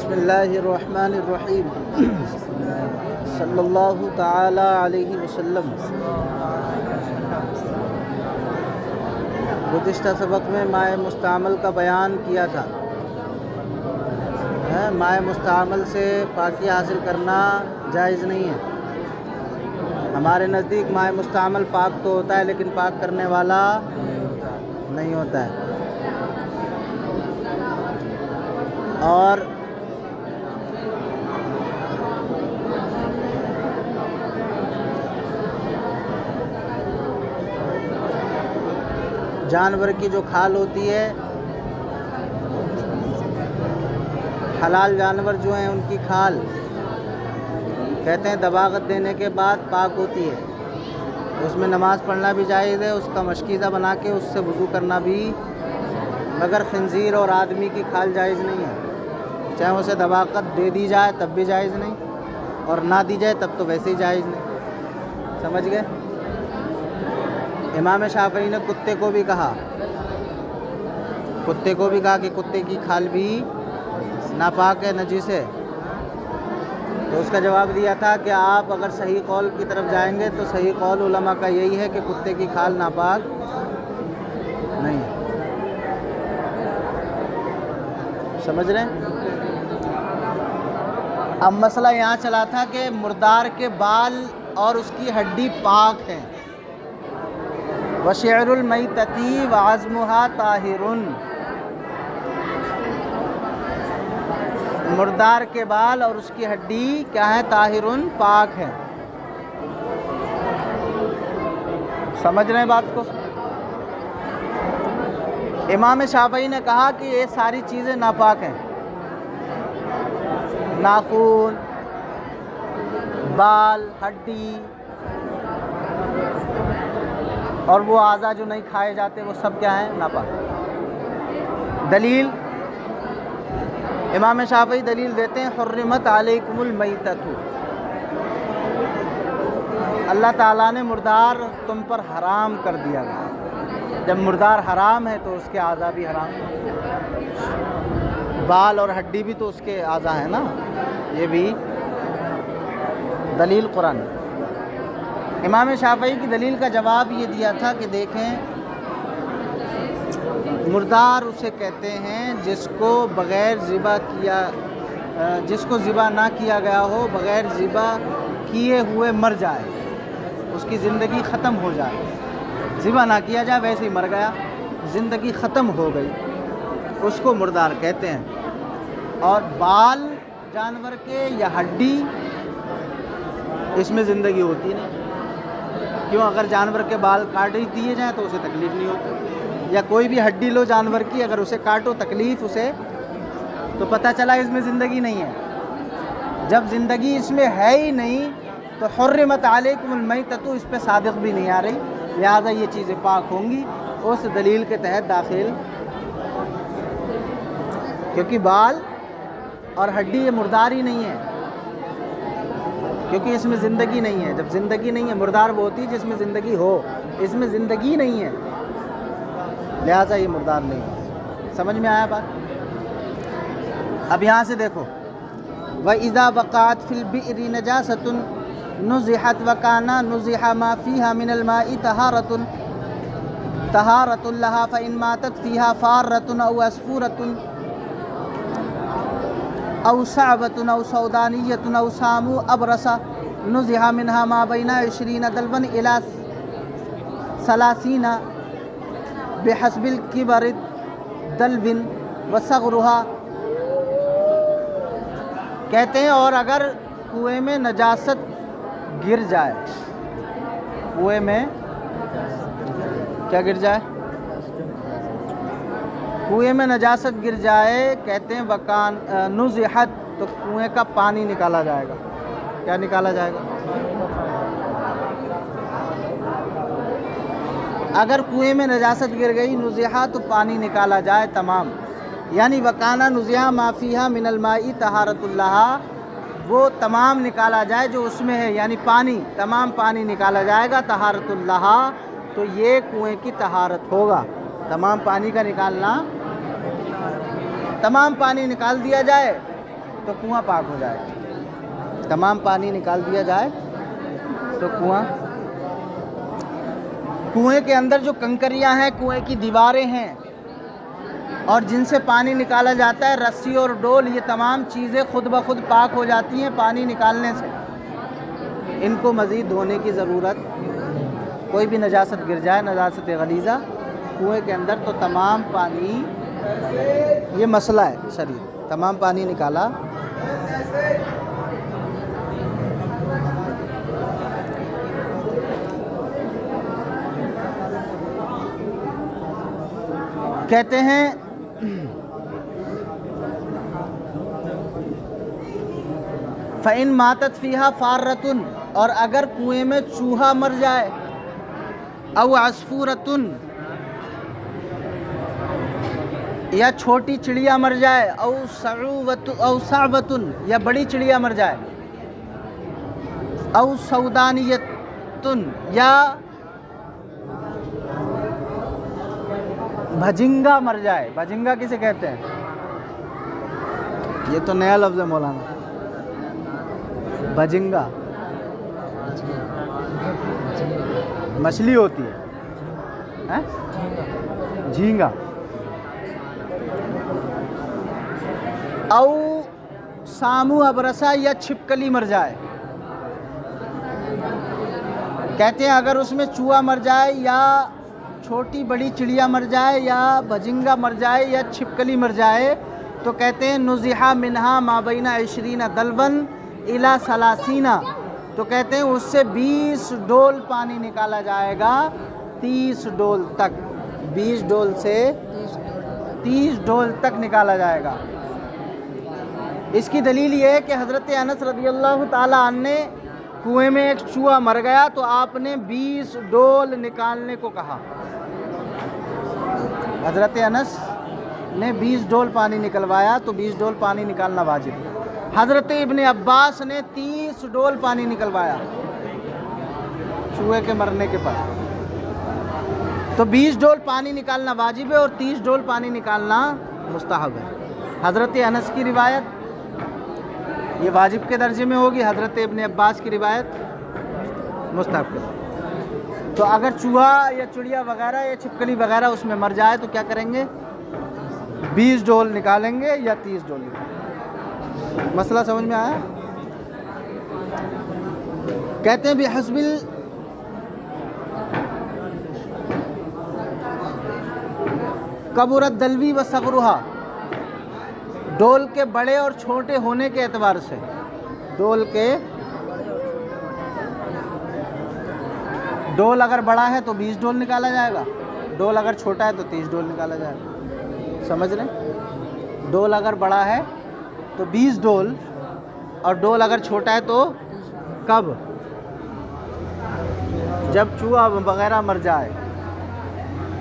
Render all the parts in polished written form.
بسم اللہ الرحمن الرحیم صلی اللہ تعالی علیہ وسلم۔ گزشتہ سبق میں مائع مستعمل کا بیان کیا تھا۔ مائع مستعمل سے پاکی حاصل کرنا جائز نہیں ہے۔ ہمارے نزدیک مائع مستعمل پاک تو ہوتا ہے لیکن پاک کرنے والا نہیں ہوتا ہے۔ اور جانور کی جو کھال ہوتی ہے، حلال جانور جو ہیں ان کی کھال کہتے ہیں دباغت دینے کے بعد پاک ہوتی ہے، اس میں نماز پڑھنا بھی جائز ہے، اس کا مشکیزہ بنا کے اس سے وضو کرنا بھی، مگر خنزیر اور آدمی کی کھال جائز نہیں ہے، چاہے اسے دباغت دے دی جائے تب بھی جائز نہیں اور نہ دی جائے تب تو ویسے ہی جائز نہیں۔ سمجھ گئے؟ امام شافعی نے کتے کو بھی کہا کہ کتے کی کھال بھی ناپاک ہے، نجس ہے، تو اس کا جواب دیا تھا کہ آپ اگر صحیح قول کی طرف جائیں گے تو صحیح قول علماء کا یہی ہے کہ کتے کی کھال ناپاک نہیں ہے۔ سمجھ رہے ہیں؟ اب مسئلہ یہاں چلا تھا کہ مردار کے بال اور اس کی ہڈی پاک ہیں۔ وشعر المیتتی وعظمها طاہر، مردار کے بال اور اس کی ہڈی کیا ہے؟ طاہر، پاک ہے۔ سمجھ رہے ہیں بات کو؟ امام شافعی نے کہا کہ یہ ساری چیزیں ناپاک ہیں، ناخن، بال، ہڈی اور وہ اعضاء جو نہیں کھائے جاتے وہ سب کیا ہیں؟ ناپاک۔ دلیل امام شافعی دلیل دیتے ہیں حرمت علیکم المیتۃ، اللہ تعالیٰ نے مردار تم پر حرام کر دیا گیا۔ جب مردار حرام ہے تو اس کے اعضاء بھی حرام ہیں، بال اور ہڈی بھی تو اس کے اعضاء ہیں نا، یہ بھی دلیل قرآن۔ امام شافعی کی دلیل کا جواب یہ دیا تھا کہ دیکھیں، مردار اسے کہتے ہیں جس کو بغیر ذبح کیا، جس کو ذبح نہ کیا گیا ہو، بغیر ذبح کیے ہوئے مر جائے، اس کی زندگی ختم ہو جائے، ذبح نہ کیا جائے ویسے ہی مر گیا، زندگی ختم ہو گئی، اس کو مردار کہتے ہیں۔ اور بال جانور کے یا ہڈی، اس میں زندگی ہوتی نہیں، کیوں؟ اگر جانور کے بال کاٹ ہی دیے جائیں تو اسے تکلیف نہیں ہوتی، یا کوئی بھی ہڈی لو جانور کی، اگر اسے کاٹو تکلیف اسے، تو پتہ چلا اس میں زندگی نہیں ہے۔ جب زندگی اس میں ہے ہی نہیں تو حرمت علیکم المیتۃ اس پہ صادق بھی نہیں آ رہی، لہٰذا یہ چیزیں پاک ہوں گی اس دلیل کے تحت داخل، کیونکہ بال اور ہڈی یہ مردار ہی نہیں ہے، کیونکہ اس میں زندگی نہیں ہے۔ جب زندگی نہیں ہے، مردار وہ ہوتی ہے جس میں زندگی ہو، اس میں زندگی نہیں ہے، لہٰذا یہ مردار نہیں ہے۔ سمجھ میں آیا بات؟ اب یہاں سے دیکھو، وَإِذَا وَقَعَتْ فِي الْبِئْرِ نَجَاسَةٌ نُزِحَتْ وَكَانَ نُزِحَ مَا فِيهَا مِنَ الْمَاءِ طَهَارَةٌ لَهَا فَإِنْ مَاتَتْ فِيهَا فَارَّةٌ أَوْ عَصْفُورَةٌ أو صعبة أو سودانية أو سامو أبرص نزح منها ما بين 20 دلوا إلى 30 بحسب الكبر دلو وصغرها، کہتے ہیں اور اگر کنویں میں نجاست گر جائے، کنویں میں کیا گر جائے؟ کنویں میں نجاست گر جائے، کہتے ہیں وکان نزحت، تو کنویں کا پانی نکالا جائے گا۔ کیا نکالا جائے گا؟ اگر کنویں میں نجاست گر گئی، نزحہ تو پانی نکالا جائے تمام، یعنی وکانا نزحہ ما فیہا من الماء طہارۃ اللہ، وہ تمام نکالا جائے جو اس میں ہے، یعنی پانی، تمام پانی نکالا جائے گا، طہارۃ اللہ، تو یہ کنویں کی طہارت ہوگا۔ تمام پانی کا نکالنا، تمام پانی نکال دیا جائے تو کنواں پاک ہو جائے گا. تمام پانی نکال دیا جائے تو کنویں کے اندر جو کنکریاں ہیں، کنویں کی دیواریں ہیں اور جن سے پانی نکالا جاتا ہے، رسی اور ڈول، یہ تمام چیزیں خود بخود پاک ہو جاتی ہیں پانی نکالنے سے. ان کو مزید دھونے کی ضرورت، کوئی بھی نجاست گر جائے، نجاست غلیظہ کنویں کے اندر، تو تمام پانی، یہ مسئلہ ہے شریعت، تمام پانی نکالا. کہتے ہیں فَإِن مَاتَتْ فِيهَا فَارَّةٌ، اور اگر کنویں میں چوہا مر جائے، او عصفورۃ، یا چھوٹی چڑیا مر جائے، او صعوۃ، یا بڑی چڑیا مر جائے، او سودانیۃ، یا بھجنگا مر جائے. بھجنگا کسے کہتے ہیں؟ یہ تو نیا لفظ ہے مولانا. بھجنگا مچھلی ہوتی ہے، جھینگا. او سامو ابرسا، یا چھپکلی مر جائے. کہتے ہیں اگر اس میں چوہا مر جائے، یا چھوٹی بڑی چڑیا مر جائے، یا بھجنگا مر جائے، یا چھپکلی مر جائے، تو کہتے ہیں نزحا منہا ما بین 20 دلون الی 30، تو کہتے ہیں اس سے 20 ڈول پانی نکالا جائے گا، 30 ڈول تک، 20 ڈول سے 30 ڈول تک نکالا جائے گا. اس کی دلیل یہ ہے کہ حضرت انس رضی اللہ تعالیٰ عنہ نے کنویں میں ایک چوہا مر گیا تو آپ نے 20 ڈول نکالنے کو کہا. حضرت انس نے 20 ڈول پانی نکلوایا تو 20 ڈول پانی نکالنا واجب. حضرت ابن عباس نے 30 ڈول پانی نکلوایا چوہے کے مرنے کے بعد. تو 20 ڈول پانی نکالنا واجب ہے اور 30 ڈول پانی نکالنا مستحب ہے. حضرت انس کی روایت یہ واجب کے درجے میں ہوگی، حضرت ابن عباس کی روایت مستحب کے. تو اگر چوہا یا چڑیا وغیرہ یا چھپکلی وغیرہ اس میں مر جائے تو کیا کریں گے؟ 20 ڈول نکالیں گے یا 30 ڈول نکالیں گے. مسئلہ سمجھ میں آیا؟ کہتے ہیں بحسب کبرت دلوی و صغرها، ڈول کے بڑے اور چھوٹے ہونے کے اعتبار سے، ڈول اگر بڑا ہے تو 20 ڈول نکالا جائے گا، ڈول اگر چھوٹا ہے تو 30 ڈول نکالا جائے گا. سمجھ رہے ہیں؟ ڈول اگر بڑا ہے تو 20 ڈول، اور ڈول اگر چھوٹا ہے تو کب؟ جب چوہا وغیرہ مر جائے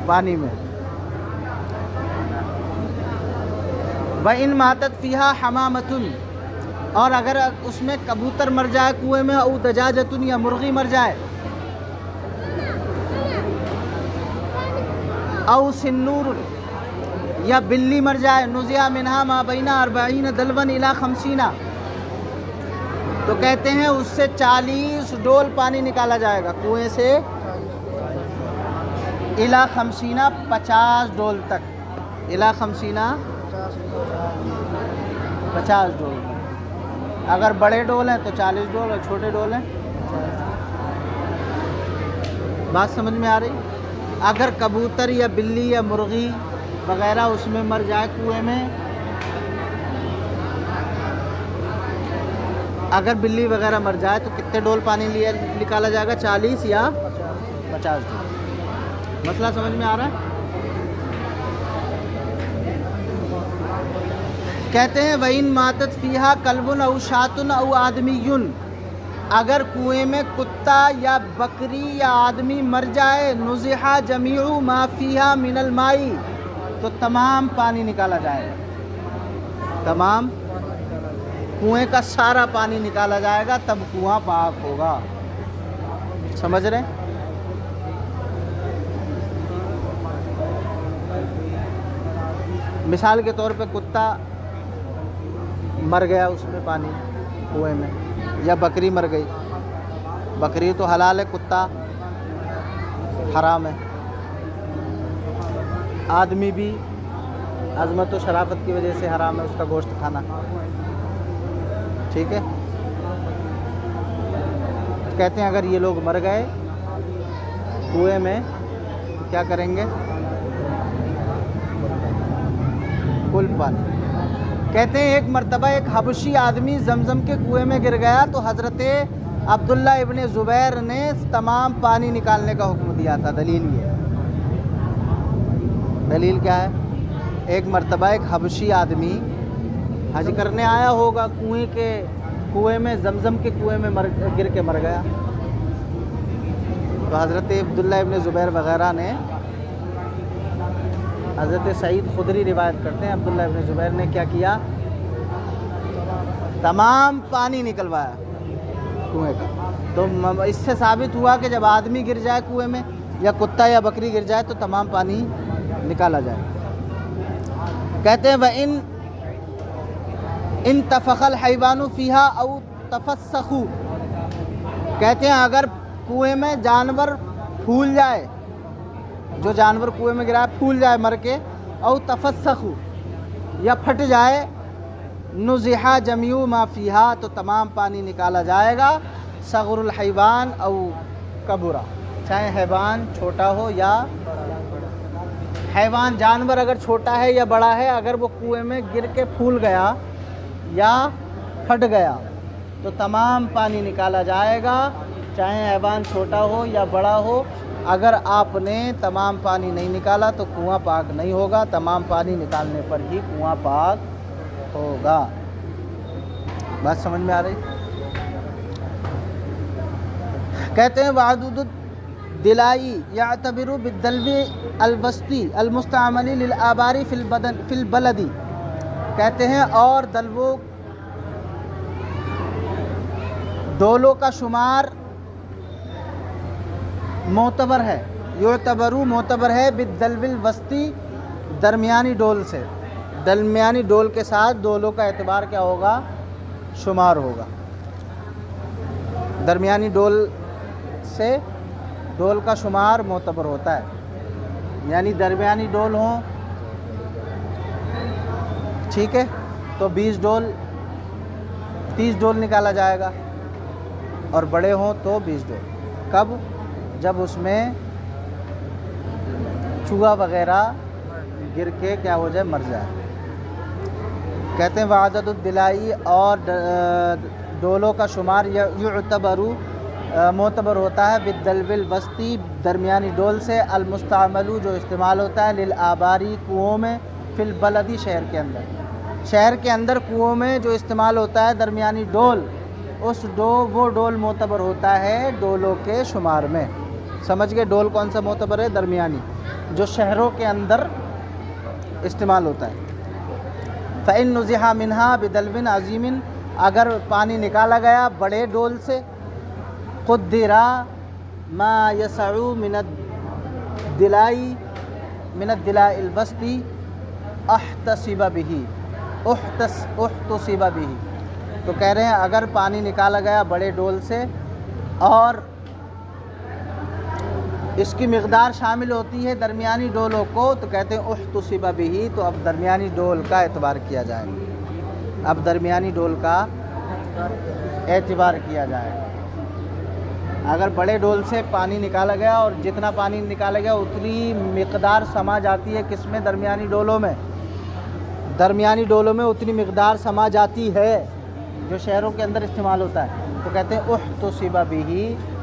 پانی میں. وَإِن مَاتَتْ فِيهَا حَمَامَةٌ، اور اگر اس میں کبوتر مر جائے کنویں میں، او دجاجۃ، یا مرغی مر جائے، او سنور، یا بلی مر جائے، نزع منہا ما بین 40 دلون الی 50، تو کہتے ہیں اس سے 40 ڈول پانی نکالا جائے گا کنویں سے، الی 50، 50 ڈول تک، الی 50، 50 ڈول. اگر بڑے ڈول ہیں تو 40 ڈول، اور چھوٹے ڈول ہیں. بات سمجھ میں آ رہی؟ اگر کبوتر یا بلی یا مرغی وغیرہ اس میں مر جائے کنویں میں، اگر بلی وغیرہ مر جائے تو کتنے ڈول پانی نکالا جائے گا؟ 40 یا 50 ڈول. مسئلہ سمجھ میں آ رہا ہے؟ کہتے ہیں وَإِن مَاتَتْ فِيهَا كَلْبٌ أَوْ شَاةٌ أَوْ آدْمِيٌّ، اگر کنویں میں کتا یا بکری یا آدمی مر جائے، نُزِحَ جَمِيعُ مَا فِيهَا مِنَ الْمَاءِ، تو تمام پانی نکالا جائے گا، تمام کنویں کا سارا پانی نکالا جائے گا، تب کنواں پاک ہوگا. سمجھ رہے ہیں؟ مثال کے طور پہ کتا مر گیا اس میں پانی کنویں میں، یا بکری مر گئی، بکری تو حلال ہے، کتا حرام ہے، آدمی بھی عظمت و شرافت کی وجہ سے حرام ہے اس کا گوشت کھانا، ٹھیک ہے۔ کہتے ہیں اگر یہ لوگ مر گئے کنویں میں تو کیا کریں گے؟ کل پانی۔ کہتے ہیں ایک مرتبہ ایک حبشی آدمی زمزم کے کنویں میں گر گیا تو حضرت عبداللہ ابن زبیر نے تمام پانی نکالنے کا حکم دیا تھا۔ دلیل یہ ہے، دلیل کیا ہے؟ ایک مرتبہ ایک حبشی آدمی حج کرنے آیا ہوگا، کنویں میں زمزم کے کنویں میں گر کے مر گیا، تو حضرت عبداللہ ابن زبیر وغیرہ نے، حضرت سعید خدری روایت کرتے ہیں عبداللہ ابن زبیر نے کیا کیا؟ تمام پانی نکلوایا کنویں کا۔ تو اس سے ثابت ہوا کہ جب آدمی گر جائے کنویں میں یا کتا یا بکری گر جائے تو تمام پانی نکالا جائے۔ کہتے ہیں وَإِن انتفخ الحیوان فیہا او تفسخوا، کہتے ہیں اگر کنویں میں جانور پھول جائے، جو جانور کنویں میں گرا ہے پھول جائے مر کے، او تفسخوا یا پھٹ جائے، نزحا جمیع ما فیہا تو تمام پانی نکالا جائے گا، صغر الحیوان او کبرا، چاہے حیوان چھوٹا ہو یا حیوان جانور اگر چھوٹا ہے یا بڑا ہے، اگر وہ کنویں میں گر کے پھول گیا یا پھٹ گیا تو تمام پانی نکالا جائے گا، چاہے حیوان چھوٹا ہو یا بڑا ہو۔ اگر آپ نے تمام پانی نہیں نکالا تو کنواں پاک نہیں ہوگا، تمام پانی نکالنے پر ہی کنواں پاک ہوگا۔ بات سمجھ میں آ رہی؟ کہتے ہیں وعدود الدلائی یعتبر بالدلو الوسطی المستعمل للآبار فی البلد، کہتے ہیں اور دلو ڈولوں کا شمار معتبر ہے، یعتبرو معتبر ہے بالدلو الوسطی درمیانی ڈول سے، درمیانی ڈول کے ساتھ ڈولوں کا اعتبار کیا ہوگا؟ شمار ہوگا۔ درمیانی ڈول سے ڈول کا شمار معتبر ہوتا ہے، یعنی درمیانی ڈول ہوں ٹھیک ہے تو 20 ڈول 30 ڈول نکالا جائے گا، اور بڑے ہوں تو 20 ڈول۔ کب؟ جب اس میں چوہا وغیرہ گر کے کیا ہو جائے؟ مر جائے۔ کہتے ہیں وعدد الدلائی اور ڈولوں کا شمار یعتبرو معتبر ہوتا ہے بالدلو الوسطی درمیانی ڈول سے، المستعمل جو استعمال ہوتا ہے للآباری کنوؤں میں، فی البلدی شہر کے اندر، شہر کے اندر کنوؤں میں جو استعمال ہوتا ہے درمیانی ڈول، وہ ڈول معتبر ہوتا ہے ڈولوں کے شمار میں۔ سمجھ گئے ڈول کون سا معتبر ہے؟ درمیانی، جو شہروں کے اندر استعمال ہوتا ہے۔ فَإِن نُزِحَ مِنْهَا بِدَلْوٍ عَظِيمٍ، اگر پانی نکالا گیا بڑے ڈول سے، قُدِّرَ مَا يَسَعُ مِنَ الدِّلَاءِ الْوَسْطِ احْتَسِبَ بِهِ، تو کہہ رہے ہیں اگر پانی نکالا گیا بڑے ڈول سے اور اس کی مقدار شامل ہوتی ہے درمیانی ڈولوں کو، تو کہتے ہیں احتسب بہ، تو اب درمیانی ڈول کا اعتبار کیا جائے گا، اب درمیانی ڈول کا اعتبار کیا جائے گا۔ اگر بڑے ڈول سے پانی نکالا گیا اور جتنا پانی نکالا گیا اتنی مقدار سما جاتی ہے کس میں؟ درمیانی ڈولوں میں، درمیانی ڈولوں میں اتنی مقدار سما جاتی ہے جو شہروں کے اندر استعمال ہوتا ہے، تو کہتے ہیں احتسب بہ،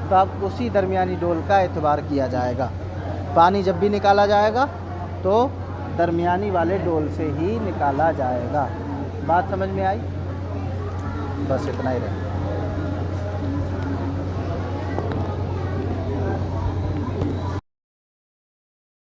تو اب اسی درمیانی ڈول کا اعتبار کیا جائے گا۔ پانی جب بھی نکالا جائے گا تو درمیانی والے ڈول سے ہی نکالا جائے گا۔ بات سمجھ میں آئی؟ بس اتنا ہی رہے۔